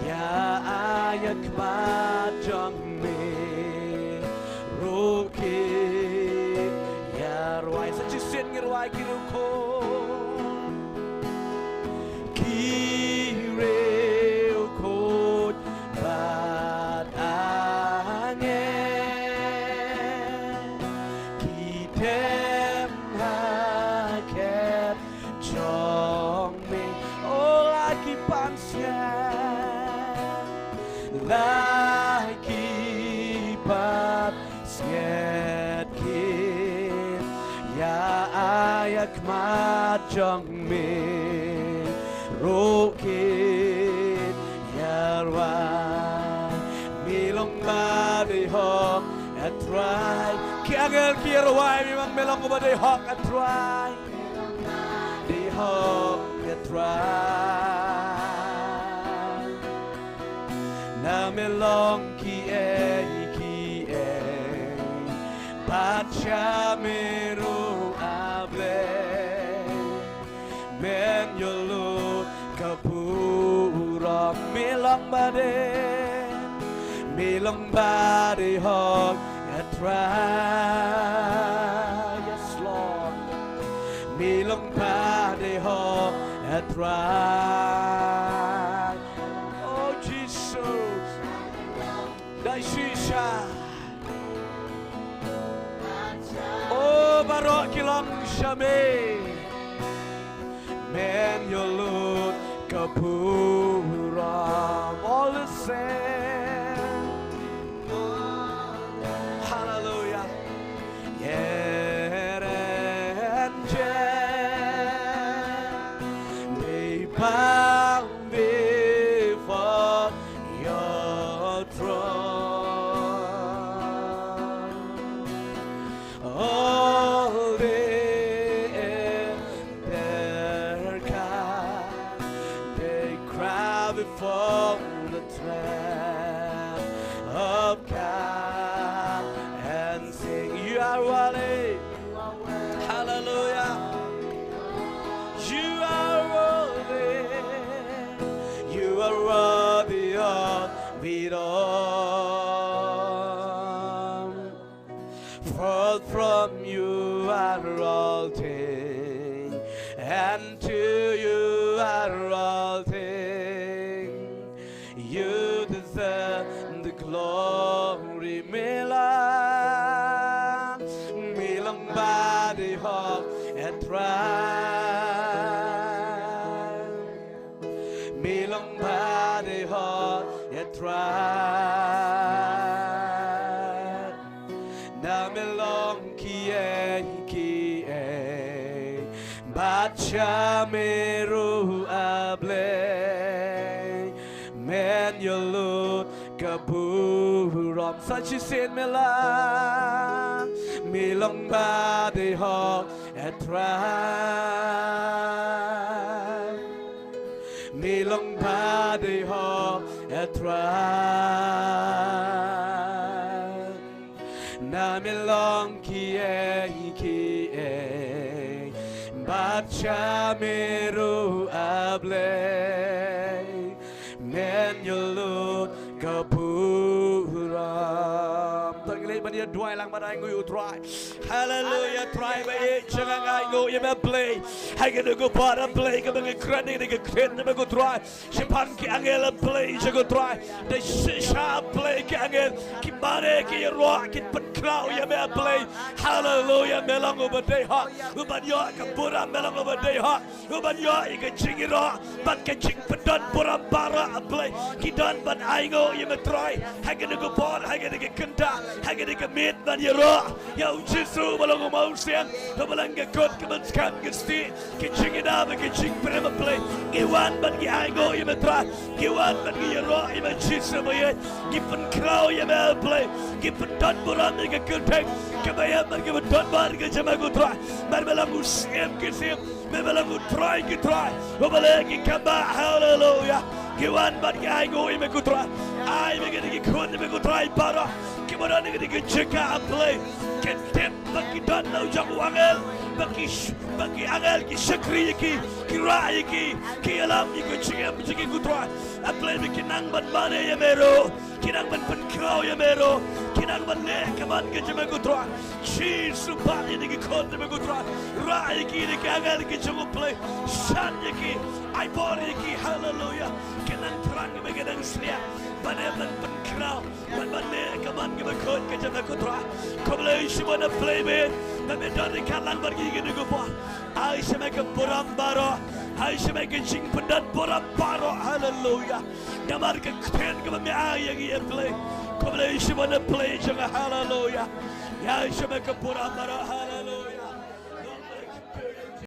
Ya ayak macam roke ya ruai sajisin ngiruai kiruko kireu kot bat angin kitem haket jong me oh lagi pansya lagi pat siet kit ya ayak macam me rokit ya rwa milong badi hok atrai kiagel kirwai memang melong badi hok atrai di hok atrai na melong ki baca meru able men yolu kapura melong bade hok atrai yes Lord melong bade hok atrai oh Jesus dai shisha oh barok kilang shame men yolut kapura all the same hallelujah they bow before your throne all in their kind they cry before the throne of God and sing you are worthy hallelujah you are worthy of it all for from you are all things and to you are all things you deserve the glory milang body hok and thrive milang body hok and thrive na melong kie baca meru able men yolut kaburam sajisin milang body hok and thrive milang body hok and thrive na melong kie baca meru able men yolut kaburam tenggelit badia duai lang badai ngui utrai hallelujah try bae jangan ngai ngo ye me play hai ke go para play ke bang kran ni ke kren me go try sipan ki angel play je go try de sha play ki angel ki mare ki ro ki pat krau ye me play hallelujah melang ubadai ha ubadyo ka pura melang ubadai ha ubadyo ke chingira bat ke ching padan pura para play ki dan ban ai ngo ye me try hai ke go para hai ke kenta hai ke mit ban ye ro ya jisu melang mau sian melang ke kot ke ban skan ke sti ke chingida ke ching prema play ki wan ban ki ai ngo ye me try ki wan ban ki ye ro ye me jisu me ye ki pan krau ye me play ki padan pura me ke kenteng ke bayam ban ke padan bar ke jama go try mar melang siam ke siam me melang try ke try obalegi kamba hallelujah Kiwan ban ki ai ngoi me kutra ai me ki khon me kutra para Kimana ni kita jaga play. Ketem bagi dan lau jago angel. Bagi angel ki sakri ki kirai ki alam ki cingam cingam kutra. Play bikin nang ban bane ya mero. Kinang ban kau ya mero. Kinang ban le kaman ke cuma kutra. Cheese supaya ni ki konde me kutra. Rai ki ni angel ki jago play. Shan ki I bought ki hallelujah. Kinang terang me kinang selia. Bane ban kau. Ban le kaman ke konde ke cuma kutra. Komlei simana play me. Bame dari kalang bagi gini gua. Aisyah mereka borambaro. Aisyah mereka jing pendat borambaro. Hallelujah. Gambar ke keren ke bame ayang ia play. Komlei simana play jangan hallelujah. Ya Aisyah mereka borambaro.